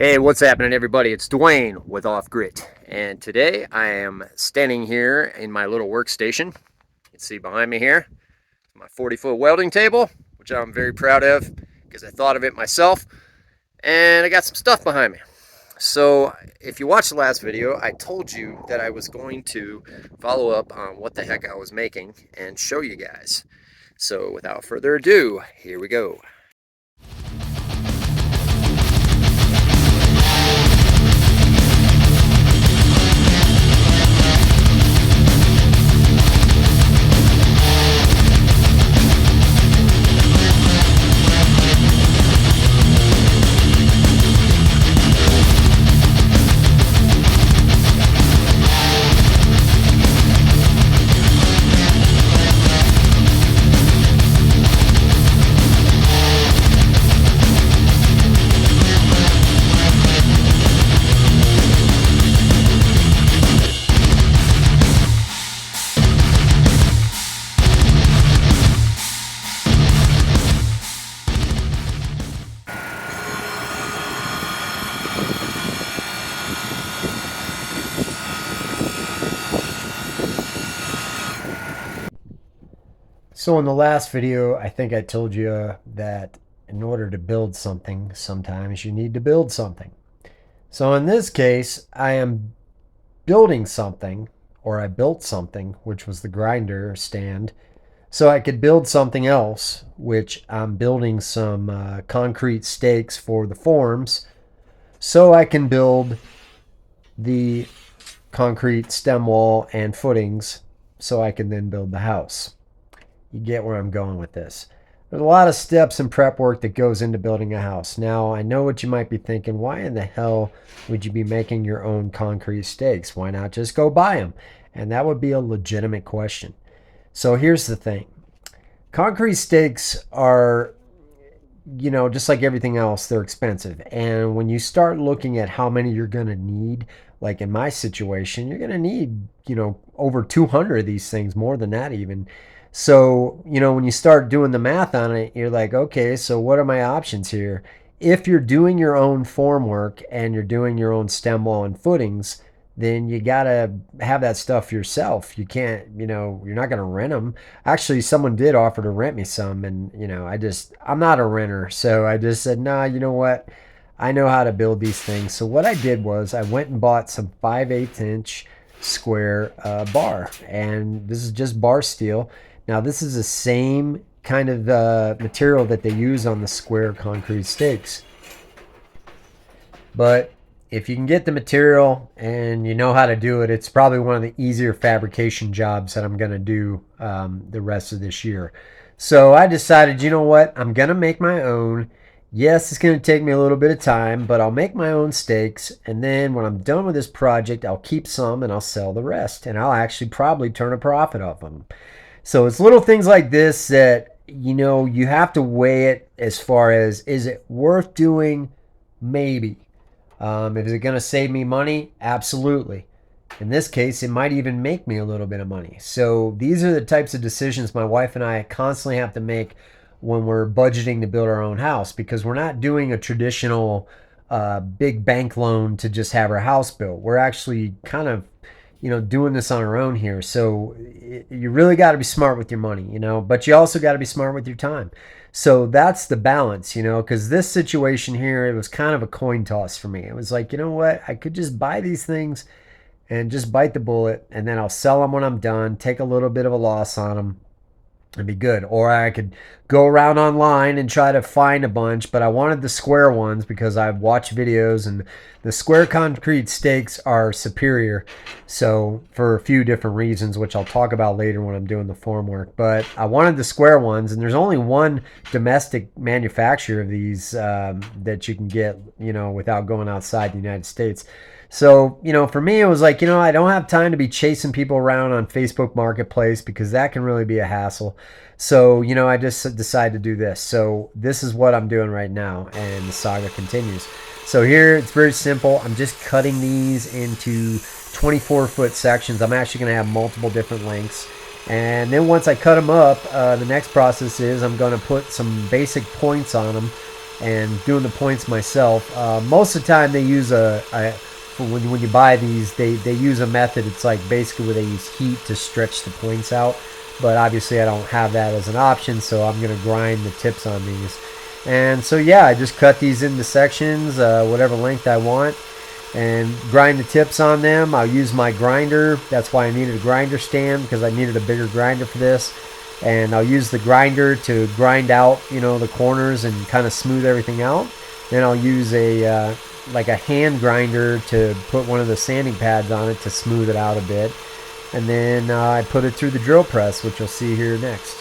Hey, what's happening, everybody? It's Dwayne with Off Grit, and today I am standing here in my little workstation. You can see behind me here my 40-foot welding table, which I'm very proud of because I thought of it myself, and I got some stuff behind me. So, if you watched the last video, I told you that I was going to follow up on what the heck I was making and show you guys. So, without further ado, here we go. So in the last video, I think I told you that in order to build something, sometimes you need to build something. So in this case, I am building something, or I built something, which was the grinder stand, so I could build something else, which I'm building some concrete stakes for the forms, so I can build the concrete stem wall and footings, so I can then build the house. You get where I'm going with this. There's a lot of steps and prep work that goes into building a house. Now, I know what you might be thinking. Why in the hell would you be making your own concrete stakes? Why not just go buy them? And that would be a legitimate question. So here's the thing. Concrete stakes are, just like everything else, they're expensive. And when you start looking at how many you're going to need, like in my situation, you're going to need, over 200 of these things, more than that even. So, when you start doing the math on it, you're like, okay, so what are my options here? If you're doing your own form work and you're doing your own stem wall and footings, then you got to have that stuff yourself. You can't, you're not going to rent them. Actually, someone did offer to rent me some, and, I'm not a renter. So I just said, nah, you know what? I know how to build these things. So what I did was I went and bought some 5/8 inch square bar, and this is just bar steel. Now, this is the same kind of material that they use on the square concrete stakes. But if you can get the material and you know how to do it, it's probably one of the easier fabrication jobs that I'm going to do the rest of this year. So I decided, you know what? I'm going to make my own. Yes, it's going to take me a little bit of time, but I'll make my own stakes. And then when I'm done with this project, I'll keep some and I'll sell the rest. And I'll actually probably turn a profit off them. So it's little things like this that, you have to weigh it as far as, is it worth doing? Maybe. Is it going to save me money? Absolutely. In this case, it might even make me a little bit of money. So these are the types of decisions my wife and I constantly have to make when we're budgeting to build our own house, because we're not doing a traditional big bank loan to just have our house built. We're actually kind of doing this on our own here. So you really got to be smart with your money, but you also got to be smart with your time. So that's the balance, because this situation here, it was kind of a coin toss for me. It was like, you know what? I could just buy these things and just bite the bullet, and then I'll sell them when I'm done, take a little bit of a loss on them, and be good. Or I could go around online and try to find a bunch, but I wanted the square ones because I've watched videos and the square concrete stakes are superior. So for a few different reasons, which I'll talk about later when I'm doing the form work, but I wanted the square ones, and there's only one domestic manufacturer of these that you can get, without going outside the United States. So, for me, it was like, I don't have time to be chasing people around on Facebook Marketplace because that can really be a hassle. So, I just decided to do this. So this is what I'm doing right now, and the saga continues. So here, it's very simple. I'm just cutting these into 24-foot sections. I'm actually going to have multiple different lengths. And then once I cut them up, the next process is I'm going to put some basic points on them and doing the points myself. Most of the time they use when you buy these, they use a method. It's like basically where they use heat to stretch the points out. But obviously I don't have that as an option, so I'm going to grind the tips on these. And so yeah, I just cut these into sections, whatever length I want, and grind the tips on them. I'll use my grinder. That's why I needed a grinder stand, because I needed a bigger grinder for this. And I'll use the grinder to grind out, the corners and kind of smooth everything out. Then I'll use a like a hand grinder to put one of the sanding pads on it to smooth it out a bit. And then I put it through the drill press, which you'll see here next.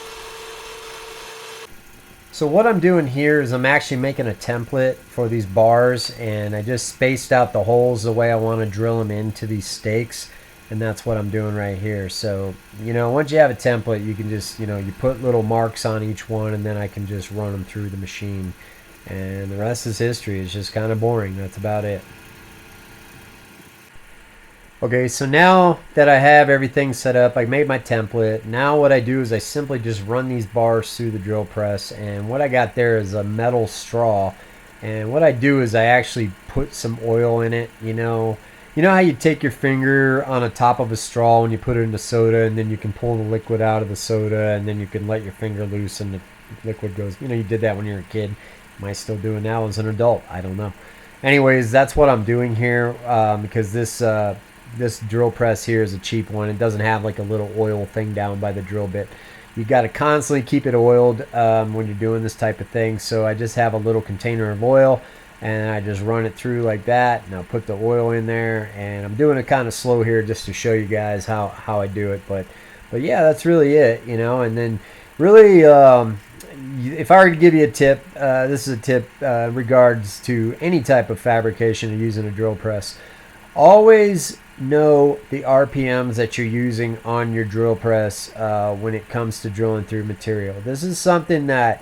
So what I'm doing here is I'm actually making a template for these bars, and I just spaced out the holes the way I want to drill them into these stakes, and that's what I'm doing right here. So once you have a template, you can just you put little marks on each one, and then I can just run them through the machine, and the rest is history. It's just kind of boring. That's about it. Okay, so now that I have everything set up, I made my template. Now what I do is I simply just run these bars through the drill press, and what I got there is a metal straw. And what I do is I actually put some oil in it. You know how you take your finger on the top of a straw and you put it in the soda, and then you can pull the liquid out of the soda, and then you can let your finger loose and the liquid goes. You did that when you were a kid. Am I still doing now as an adult? I don't know. Anyways, that's what I'm doing here, because this drill press here is a cheap one. It doesn't have like a little oil thing down by the drill bit. You got to constantly keep it oiled when you're doing this type of thing. So I just have a little container of oil, and I just run it through like that, and I'll put the oil in there, and I'm doing it kind of slow here just to show you guys how I do it. But yeah, that's really it, and then really if I were to give you a tip, this is a tip in regards to any type of fabrication or using a drill press. Always know the RPMs that you're using on your drill press when it comes to drilling through material. This is something that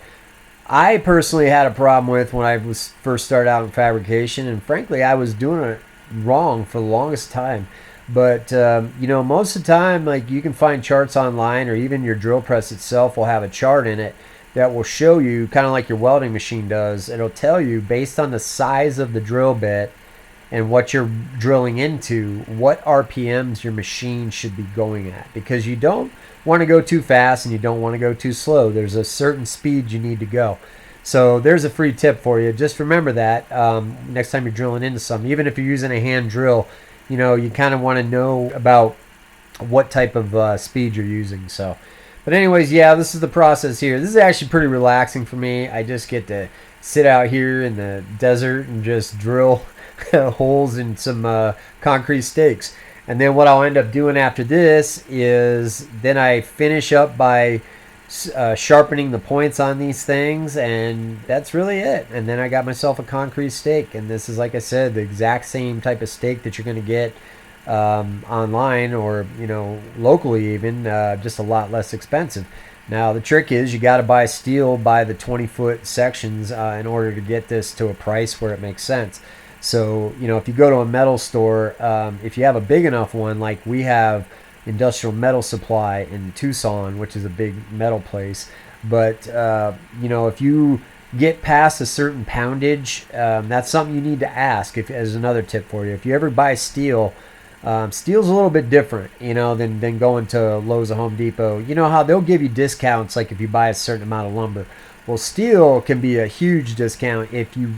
I personally had a problem with when I was first started out in fabrication, and frankly I was doing it wrong for the longest time. But most of the time, like, you can find charts online, or even your drill press itself will have a chart in it that will show you, kind of like your welding machine does. It'll tell you based on the size of the drill bit and what you're drilling into, what RPMs your machine should be going at, because you don't want to go too fast and you don't want to go too slow. There's a certain speed you need to go. So there's a free tip for you. Just remember that next time you're drilling into something, even if you're using a hand drill, you kind of want to know about what type of speed you're using. So, but anyways, yeah, this is the process here. This is actually pretty relaxing for me. I just get to sit out here in the desert and just drill holes in some concrete stakes. And then what I'll end up doing after this is then I finish up by sharpening the points on these things, and that's really it. And then I got myself a concrete stake, and this is, like I said, the exact same type of stake that you're going to get online, or locally even, just a lot less expensive. Now the trick is you got to buy steel by the 20-foot sections in order to get this to a price where it makes sense. So, if you go to a metal store, if you have a big enough one, like we have Industrial Metal Supply in Tucson, which is a big metal place. But, if you get past a certain poundage, that's something you need to ask, as another tip for you. If you ever buy steel, steel's a little bit different, than going to Lowe's or Home Depot. You know how they'll give you discounts, like if you buy a certain amount of lumber. Well, steel can be a huge discount if you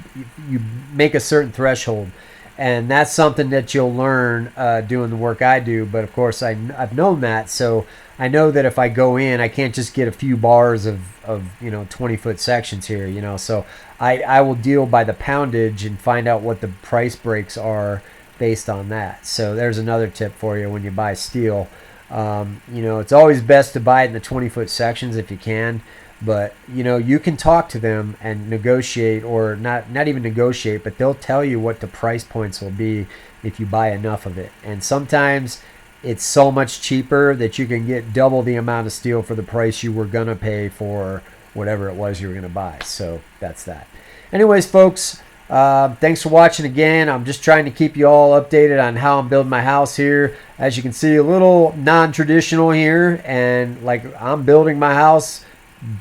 make a certain threshold, and that's something that you'll learn doing the work I do. But of course, I've known that, so I know that if I go in, I can't just get a few bars of 20-foot sections here. So I will deal by the poundage and find out what the price breaks are based on that. So there's another tip for you when you buy steel. It's always best to buy it in the 20-foot sections if you can. But you can talk to them and negotiate, or not even negotiate, but they'll tell you what the price points will be if you buy enough of it. And sometimes it's so much cheaper that you can get double the amount of steel for the price you were gonna pay for whatever it was you were gonna buy. So that's that. Anyways, folks, thanks for watching again. I'm just trying to keep you all updated on how I'm building my house here. As you can see, a little non-traditional here, and like, I'm building my house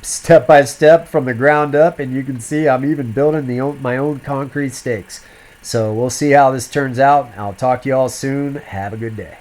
step by step from the ground up, and you can see I'm even building my own concrete stakes. So we'll see how this turns out. I'll talk to you all soon. Have a good day.